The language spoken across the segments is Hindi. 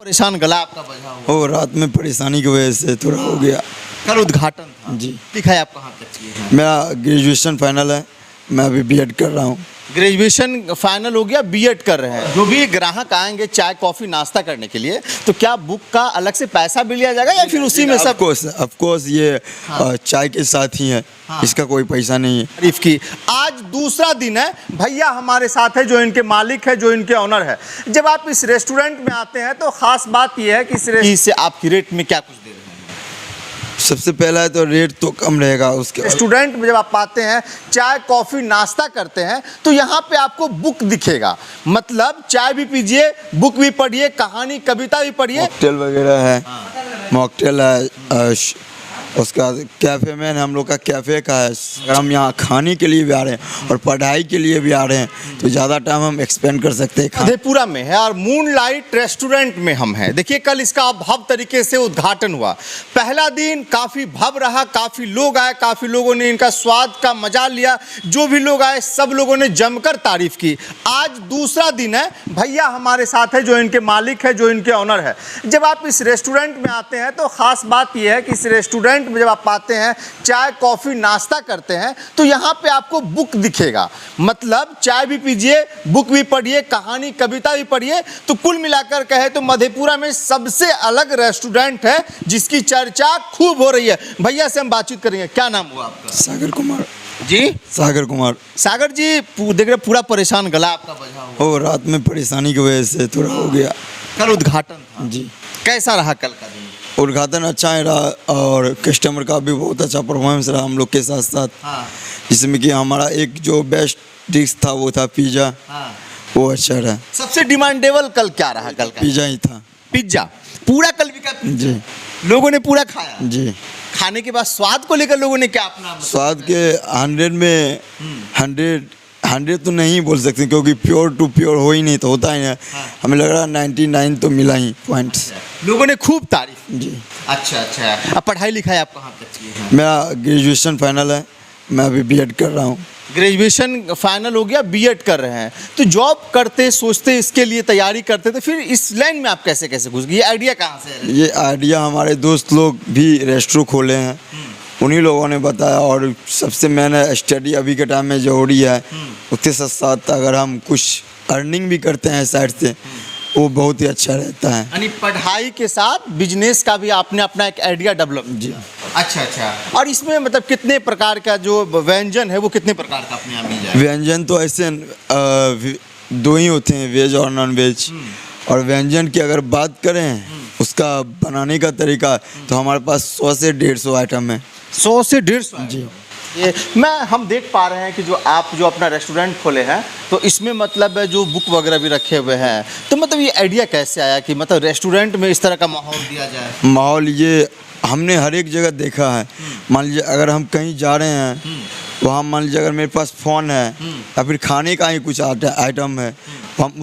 परेशान गला आपका बजा हुआ और रात में परेशानी की वजह से थोड़ा हो गया। कल उद्घाटन था जी। दिखाए आप कहाँ तक किए हैं? मेरा ग्रेजुएशन फाइनल है, मैं अभी बीएड कर रहा हूँ। ग्रेजुएशन फाइनल हो गया, बीएड कर रहे हैं। जो भी ग्राहक आएंगे चाय कॉफी नाश्ता करने के लिए, तो क्या बुक का अलग से पैसा भी लिया जाएगा या फिर उसी में सब? ऑफ कोर्स ये चाय के साथ ही है, इसका कोई पैसा नहीं है। तारीफ की। आज दूसरा दिन है, भैया हमारे साथ है जो इनके मालिक है, जो इनके ऑनर है। जब आप इस रेस्टोरेंट में आते हैं तो खास बात यह है कि इस से आपकी रेट में क्या कुछ दे रहे हैं? सबसे पहला है तो रेट तो कम रहेगा। उसके रेस्टोरेंट में जब आप आते हैं, चाय कॉफी नाश्ता करते हैं, तो यहाँ पे आपको बुक दिखेगा। मतलब चाय भी पीजिए, बुक भी पढ़िए, कहानी कविता भी पढ़िए। मॉकटेल वगैरह है, मॉकटेल है, उसका कैफ़े में हम लोग का कैफ़े का है। अगर हम यहाँ खाने के लिए भी आ रहे हैं और पढ़ाई के लिए भी आ रहे हैं तो ज़्यादा टाइम हम एक्सपेंड कर सकते हैं। मधेपुरा में है और मूनलाइट रेस्टोरेंट में हम हैं। देखिए कल इसका भव्य तरीके से उद्घाटन हुआ। पहला दिन काफ़ी भव्य रहा, काफ़ी लोग आए, काफ़ी लोगों ने इनका स्वाद का मजा लिया। जो भी लोग आए सब लोगों ने जमकर तारीफ की। आज दूसरा दिन है, भैया हमारे साथ है जो इनके मालिक है, जो इनके ऑनर है। जब आप इस रेस्टोरेंट में आते हैं तो ख़ास बात यह है कि इस रेस्टोरेंट में जब आप आते हैं, चाय कॉफी नाश्ता करते हैं, तो यहाँ पे आपको बुक दिखेगा। मतलब चाय भी पीजिए, बुक भी पढ़िए, कहानी कविता भी पढ़िए। तो कुल मिलाकर कहे तो मधेपुरा में सबसे अलग रेस्टोरेंट है जिसकी चर्चा खूब हो रही है। भैया से हम बातचीत करेंगे। क्या नाम हुआ आपका? सागर कुमार जी। सागर कुमार। सागर जी, देख रहे पूरा परेशान गला आपका बजा हुआ। और रात में परेशानी की वजह से थोड़ा हो गया। कल उद्घाटन था जी। कैसा रहा कल का दिन? उद्घाटन अच्छा ही रहा और कस्टमर का भी बहुत अच्छा परफॉर्मेंस रहा हम लोग के साथ साथ। जिसमें कि हमारा एक जो बेस्ट डिश था वो था पिज़्ज़ा। वो अच्छा रहा। सबसे डिमांडेबल कल क्या रहा? कल का पिज़्ज़ा ही था। पिज्जा पूरा कल बिका जी। लोगों ने पूरा खाया। जी। खाने के बाद स्वाद को लेकर लोगों ने क्या अपना स्वाद के 100 में 100 तो नहीं बोल सकते क्योंकि प्योर टू प्योर हो ही नहीं तो होता ही है। हमें लग रहा 99 तो मिला ही पॉइंट्स। लोगों ने खूब तारीफ। जी। अच्छा। अब पढ़ाई लिखाई आप कहाँ तक किए हैं? मेरा ग्रेजुएशन फाइनल है, मैं अभी बीएड कर रहा हूँ। ग्रेजुएशन फाइनल हो गया, बीएड कर रहे हैं। तो जॉब करते सोचते इसके लिए तैयारी करते, तो फिर इस लाइन में आप कैसे कैसे घुस गए? ये आइडिया कहाँ से है? ये आइडिया हमारे दोस्त लोग भी रेस्टोरेंट खोले हैं, उन्हीं लोगों ने बताया। और सबसे मैंने स्टडी अभी के टाइम में जरूरी है, उसके साथ साथ अगर हम कुछ अर्निंग भी करते हैं साइड से वो बहुत ही अच्छा रहता है। यानी पढ़ाई के साथ बिजनेस का भी आपने अपना एक आइडिया डेवलप किया। अच्छा। और इसमें मतलब कितने प्रकार का जो व्यंजन है वो कितने प्रकार का अपने यहाँ मिल जाएगा? व्यंजन तो ऐसे दो ही होते हैं, वेज और नॉन वेज। और व्यंजन की अगर बात करें उसका बनाने का तरीका, तो हमारे पास 100 से 150 आइटम है। 100 से 150? जी। ये हम देख पा रहे हैं कि जो आप जो अपना रेस्टोरेंट खोले हैं तो इसमें मतलब है जो बुक वगैरह भी रखे हुए हैं। तो मतलब ये आइडिया कैसे आया कि मतलब रेस्टोरेंट में इस तरह का माहौल दिया जाए? माहौल ये हमने हर एक जगह देखा है। मान लीजिए अगर हम कहीं जा रहे हैं, वहाँ मान लीजिए अगर मेरे पास फ़ोन है या फिर खाने का ही कुछ आइटम है, तो हम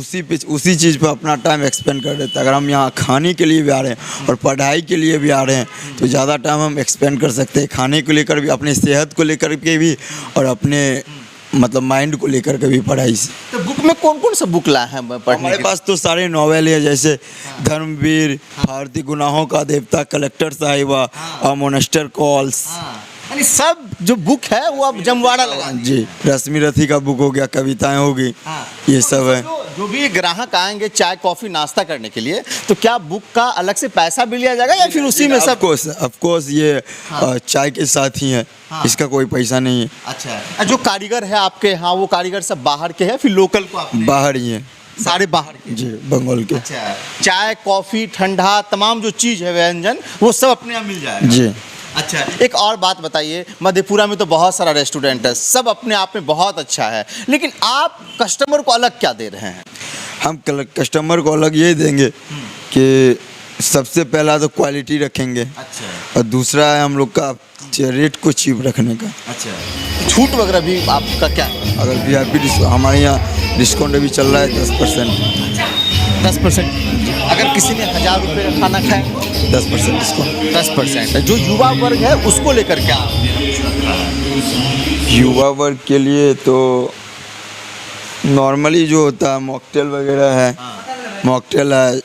उसी चीज़ पर अपना टाइम एक्सपेंड कर देते हैं। अगर हम यहाँ खाने के लिए भी आ रहे हैं और पढ़ाई के लिए भी आ रहे हैं तो ज़्यादा टाइम हम एक्सपेंड कर सकते हैं। खाने को लेकर भी, अपनी सेहत को लेकर के भी, और अपने मतलब माइंड को लेकर के भी पढ़ाई से। तो बुक में कौन कौन सा बुक लाए हैं पढ़ने? हमारे पास तो सारे नॉवेल है, जैसे धर्मवीर, भारतीय गुनाहों का देवता, कलेक्टर साहिबा और मोनेस्टर कॉल्स। यानी सब जो बुक है वो अब जमवाड़ा लगा। जी। रश्मि रथी का बुक हो गया, कविताएं होगी, ये सब है। जो भी ग्राहक आएंगे चाय कॉफी नाश्ता करने के लिए, तो क्या बुक का अलग से पैसा भी लिया जाएगा या फिर उसी में सब? ऑफ कोर्स ये चाय के साथ ही है, इसका कोई पैसा नहीं है। अच्छा। जो कारीगर है आपके यहाँ, वो कारीगर सब बाहर के हैं फिर लोकल को आपने? बाहर ही है, सारे बाहर के? जी, बंगाल के। अच्छा। चाय कॉफी ठंडा तमाम जो चीज़ है व्यंजन वो सब अपने यहाँ मिल जाएगा? जी। अच्छा। एक और बात बताइए, मधेपुरा में तो बहुत सारा रेस्टोरेंट है, सब अपने आप में बहुत अच्छा है, लेकिन आप कस्टमर को अलग क्या दे रहे हैं? हम कस्टमर को अलग ये देंगे कि सबसे पहला तो क्वालिटी रखेंगे। अच्छा। और दूसरा है हम लोग का रेट को चीप रखने का। अच्छा। छूट वगैरह भी आपका क्या है? अगर VIP हमारे यहाँ डिस्काउंट अभी चल रहा है 10%। 10%? अगर किसी ने 1000 रुपये का खाना खाया 10% डिस्काउंट। 10%। जो युवा वर्ग है उसको लेकर क्या? युवा वर्ग के लिए तो नॉर्मली जो होता है मॉकटेल वगैरह है, मॉकटेल है,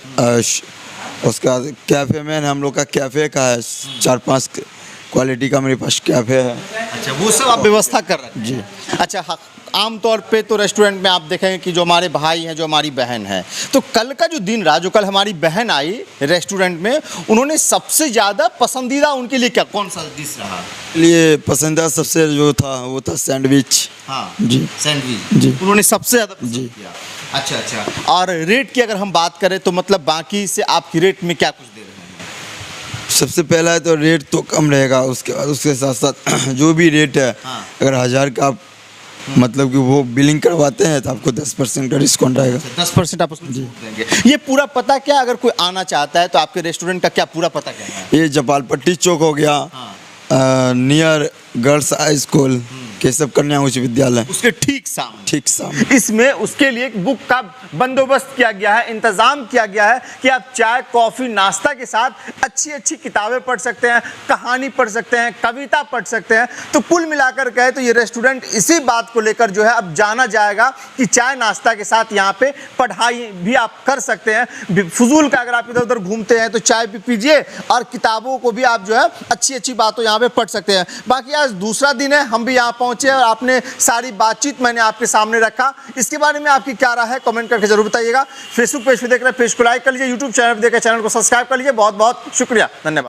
उसके बाद कैफ़े में हम लोग का कैफ़े का है 4-5 क्वालिटी का मेरे पास कैफ़े है। अच्छा, वो सब आप व्यवस्था कर रहे हैं जी। अच्छा हाँ, आमतौर पे तो रेस्टोरेंट में आप देखेंगे कि जो हमारे भाई हैं, जो हमारी बहन है, तो कल का जो दिन रहा, जो कल हमारी बहन आई रेस्टोरेंट में, उन्होंने सबसे ज़्यादा पसंदीदा उनके लिए क्या कौन सा डिश रहा? लिए पसंदीदा सबसे जो था वो था सैंडविच। हाँ जी। सैंडविच जी। उन्होंने सबसे ज़्यादा पसंद जी। किया। अच्छा अच्छा, और रेट की अगर हम बात करें तो मतलब बाकी से आपकी रेट में क्या कुछ दे रहे हैं? सबसे पहला है तो रेट तो कम रहेगा, उसके बाद उसके साथ साथ जो भी रेट है, हाँ। अगर 1000 का आप मतलब कि वो बिलिंग करवाते हैं तो आपको 10% का डिस्काउंट आएगा। 10% आप उसमें छूट देंगे। ये पूरा पता क्या, अगर कोई आना चाहता है तो आपके रेस्टोरेंट का क्या पूरा पता क्या है? ये जपालपट्टी चौक हो गया, near girls high school, Keshav कन्या उच्च विद्यालय, उसके ठीक सामने। ठीक सामने। इसमें उसके लिए एक बुक का बंदोबस्त किया गया है, इंतजाम किया गया है कि आप चाय कॉफ़ी नाश्ता के साथ अच्छी अच्छी किताबें पढ़ सकते हैं, कहानी पढ़ सकते हैं, कविता पढ़ सकते हैं। तो कुल मिलाकर कहे तो ये रेस्टोरेंट इसी बात को लेकर जो है अब जाना जाएगा कि चाय नाश्ता के साथ यहाँ पे पढ़ाई भी आप कर सकते हैं। फजूल का अगर आप इधर उधर घूमते हैं तो चाय भी पीजिए और किताबों को भी आप जो है अच्छी अच्छी बातों यहाँ पे पढ़ सकते हैं। बाकी आज दूसरा दिन है, हम भी यहाँ पहुँचे और आपने सारी बातचीत मैंने आपके सामने रखा। इसके बारे में आपकी क्या राय है कमेंट करके जरूर बताइएगा। फेसबुक पेज पे देख रहे हैं, पेज को लाइक कर लीजिए, यूट्यूब चैनल पर देख रहे हैं, चैनल को सब्सक्राइब कर लीजिए। बहुत बहुत शुक्रिया, धन्यवाद।